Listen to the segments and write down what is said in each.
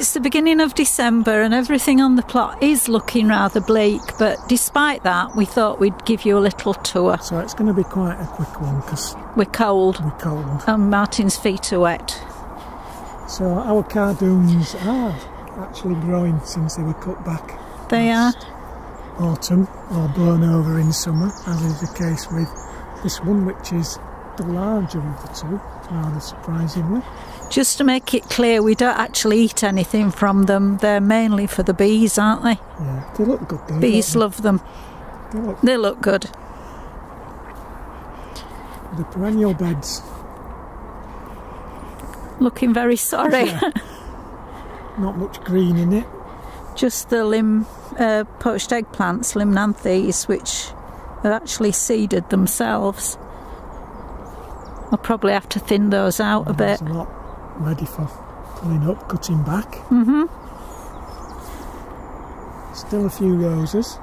It's the beginning of December and everything on the plot is looking rather bleak, but despite that we thought we'd give you a little tour. So it's going to be quite a quick one because we're cold. And Martyn's feet are wet. So our cardoons are actually growing since they were cut back. They are. Autumn or blown over in summer, as is the case with this one, which is the larger of the two, rather surprisingly. Just to make it clear, we don't actually eat anything from them. They're mainly for the bees, aren't they? Yeah, they look good though. Bees love them. They look good. The perennial beds. Looking very sorry. Yeah. Not much green in it. Just the poached eggplants, limnanthes, which are actually seeded themselves. I'll probably have to thin those out a bit. There's a lot ready for pulling up, cutting back. Still a few roses.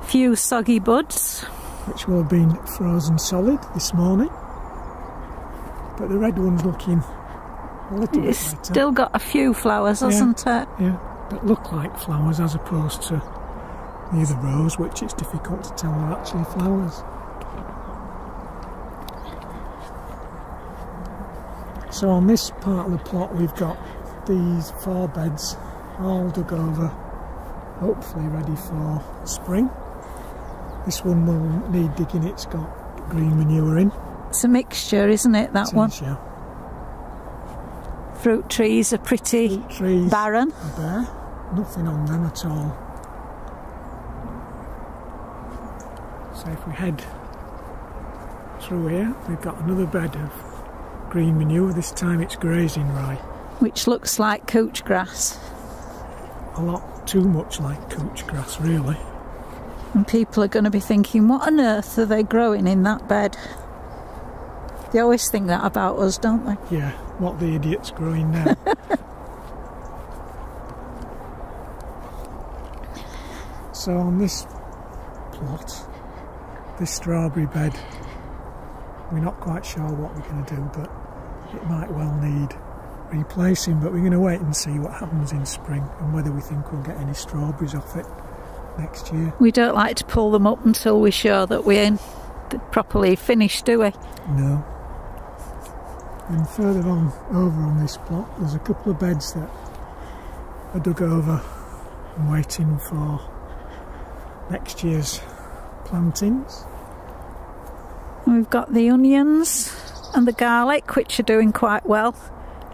Few soggy buds. Which will have been frozen solid this morning. But the red one's looking a little bit better. Still got a few flowers, hasn't it? Yeah, that look like flowers as opposed to the other rose, which it's difficult to tell are actually flowers. So on this part of the plot we've got these 4 beds all dug over, hopefully ready for spring. This one will need digging, it's got green manure in. It's a mixture, isn't it, that one? Yeah. Fruit trees are pretty barren. Are bare. Nothing on them at all. So if we head through here, we've got another bed of green manure. This time it's grazing rye. Which looks like couch grass. A lot too much like couch grass, really. And people are going to be thinking, what on earth are they growing in that bed? They always think that about us, don't they? Yeah, what the idiot's growing now. So on this plot, this strawberry bed, we're not quite sure what we're going to do, but it might well need replacing, but we're going to wait and see what happens in spring and whether we think we'll get any strawberries off it next year. We don't like to pull them up until we're sure that we're properly finished, do we? No. And further on, over on this plot, there's a couple of beds that are dug over and waiting for next year's plantings. We've got the onions and the garlic, which are doing quite well.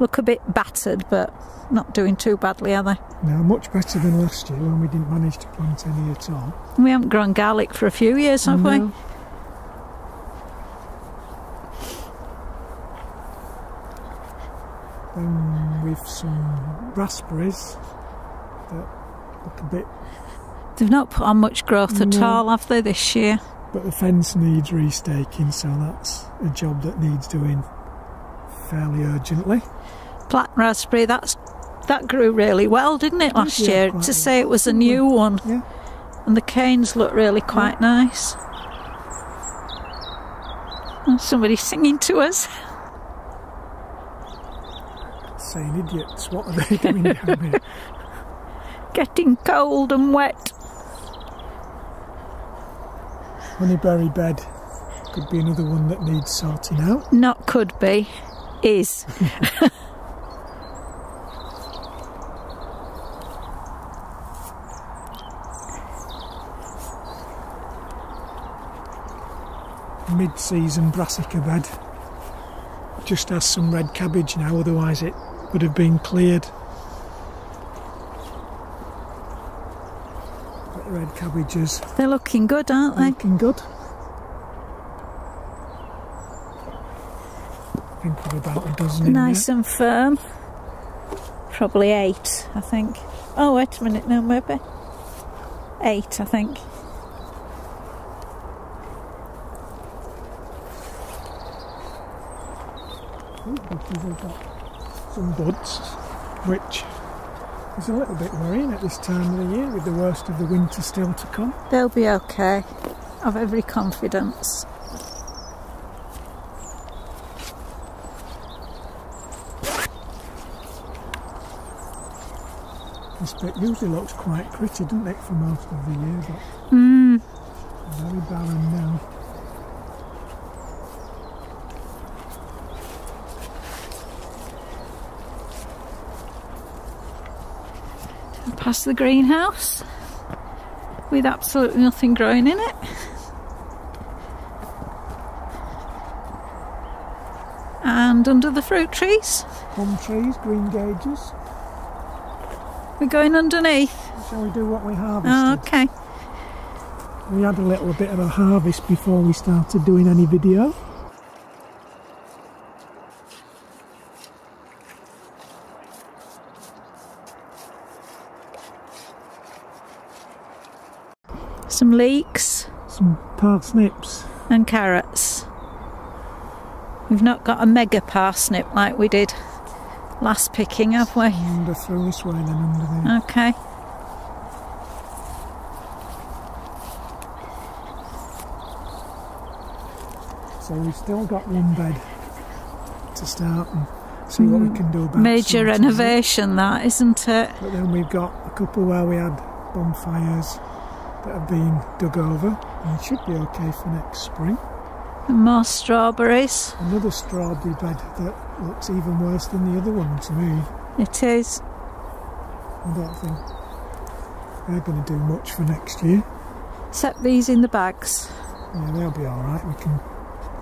Look a bit battered, but not doing too badly, are they? No, much better than last year when we didn't manage to plant any at all. We haven't grown garlic for a few years, have we? Then we've some raspberries that look a bit... They've not put on much growth at all, have they, this year? But the fence needs restaking, so that's a job that needs doing fairly urgently. Black raspberry, that grew really well, didn't it, last year? To say it was a new one. Yeah. And the canes look really quite nice. Oh, somebody's singing to us. Saying idiots, what are they doing down here? Getting cold and wet. Honeyberry bed could be another one that needs sorting out. Not could be, is. Mid-season brassica bed just has some red cabbage now, otherwise it would have been cleared. But red cabbages, they're looking good, aren't they? Looking good. I think we're about a dozen in nice there. And firm. Probably 8, I think. Oh, wait a minute, no, maybe 8, I think. We've got some buds, which is a little bit worrying at this time of the year with the worst of the winter still to come. They'll be okay. I've every confidence. This bit usually looks quite pretty, doesn't it, for most of the year, but very barren now. Past the greenhouse with absolutely nothing growing in it. And under the fruit trees. Plum trees, green gauges. We're going underneath. Shall we do what we harvested? Oh, okay. We had a little bit of a harvest before we started doing any video. Some leeks. Some parsnips. And carrots. We've not got a mega parsnip like we did last picking, have we? Under through this way, then under there. Okay. So we've still got one bed to start and see what we can do about it. Major renovation, that, isn't it? But then we've got a couple where we had bonfires that have been dug over, and it should be okay for next spring. And more strawberries. Another strawberry bed that looks even worse than the other one to me. It is. I don't think they're going to do much for next year. Except these in the bags. Yeah, they'll be alright. We can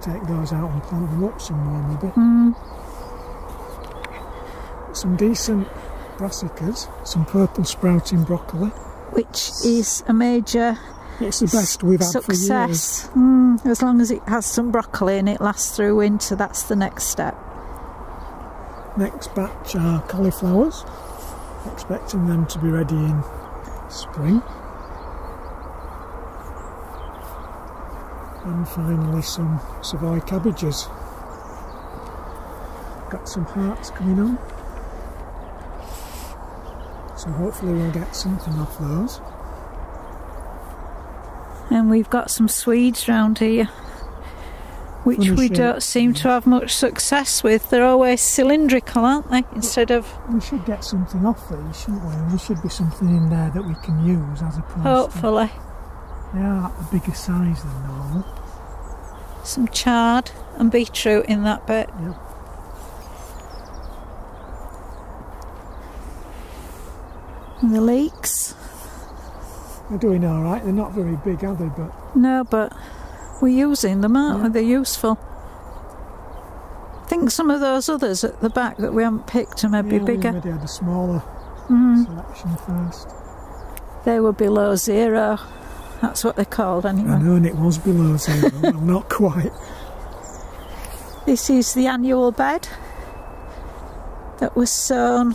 take those out and plant them up somewhere maybe. Some decent brassicas, some purple sprouting broccoli. Which is a major it's the best we've had success. for years. As long as it has some broccoli and it lasts through winter, that's the next step. Next batch are cauliflowers. Expecting them to be ready in spring. And finally some Savoy cabbages. Got some hearts coming on. So hopefully we'll get something off those. And we've got some Swedes round here, which we don't seem to have much success with. They're always cylindrical, aren't they? Instead of... We should get something off these, shouldn't we? And there should be something in there that we can use as opposed hopefully. to... They are a bigger size than normal. Some chard and beetroot in that bit. Yep. And the leeks. They're doing alright. They're not very big, are they? But no, but we're using them, aren't we? They're useful. I think some of those others at the back that we haven't picked are maybe bigger. We maybe had a smaller selection first. They were below zero. That's what they're called anyway. I know, and it was below zero. Well, not quite. This is the annual bed that was sown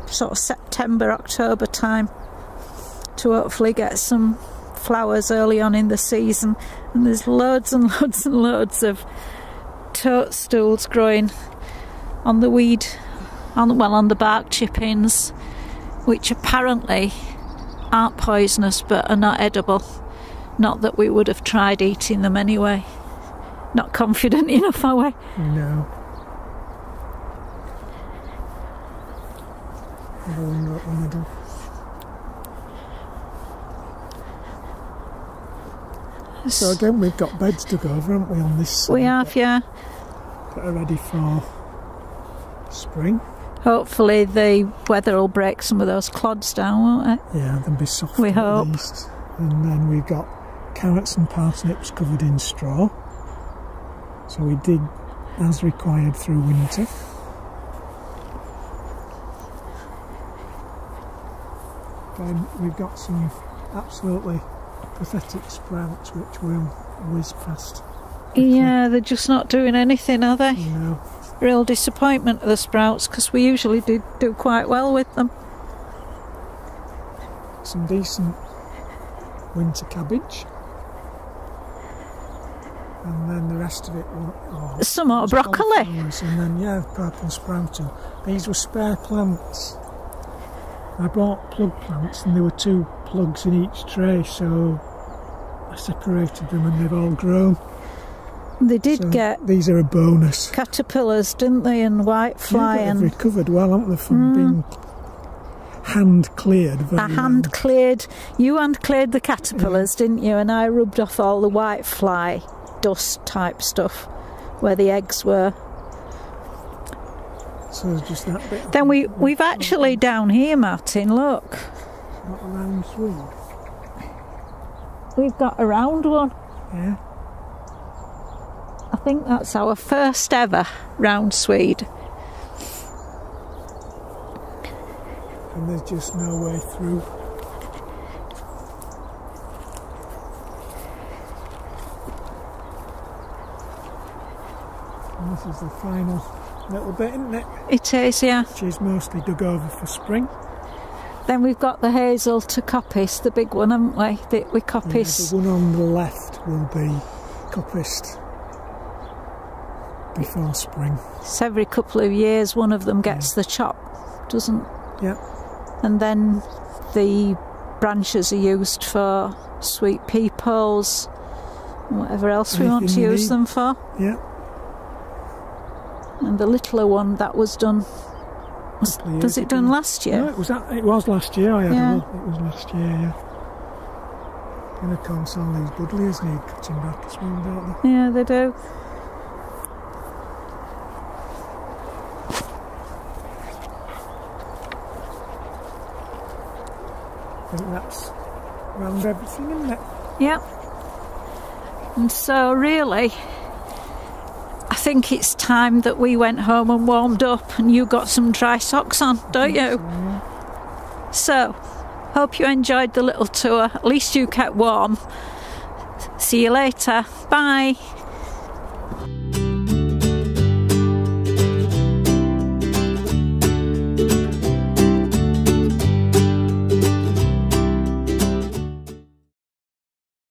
sort of September, October time to hopefully get some flowers early on in the season. And there's loads and loads and loads of toadstools growing on the weed, on the bark chippings, which apparently aren't poisonous but are not edible. Not that we would have tried eating them anyway. Not confident enough, are we? No. Another one right in the middle. So again, we've got beds to go over, haven't we, on this side? We have, yeah. That are ready for spring. Hopefully the weather will break some of those clods down, won't it? Yeah, they'll be soft we at hope. least. And then we've got carrots and parsnips covered in straw. So we dig as required through winter. Then we've got some absolutely pathetic sprouts which will whiz past. Yeah, they're just not doing anything, are they? No. Real disappointment of the sprouts, because we usually do quite well with them. Some decent winter cabbage. And then the rest of it some more broccoli. And then, yeah, purple sprouting. These were spare plants. I bought plug plants and there were 2 plugs in each tray, so I separated them and they've all grown. They did get... These are a bonus. Caterpillars, didn't they, and whitefly. Yeah, they've recovered well, haven't they, from being hand cleared. You hand cleared the caterpillars, didn't you? And I rubbed off all the white fly dust type stuff where the eggs were. So just that bit. Then we've actually down here, Martyn, look. Not a round swede. We've got a round one. Yeah. I think that's our first ever round swede. And there's just no way through. And this is the final little bit, isn't it? It is, yeah. Which is mostly dug over for spring. Then we've got the hazel to coppice, the big one, haven't we? That we coppice. Yeah, the one on the left will be coppiced before spring. So every couple of years one of them gets the chop, doesn't? Yeah. And then the branches are used for sweet pea poles and whatever else we want to use them for. Yeah. And the littler one that was done. Was it done last year? No, it was last year. I had a look. It was last year, yeah. And of course all these buddleias need cutting back as well, don't they? Yeah, they do. I think that's around everything, isn't it? Yeah. And so really, I think it's time that we went home and warmed up and you got some dry socks on, don't you? So, hope you enjoyed the little tour. At least you kept warm. See you later. Bye.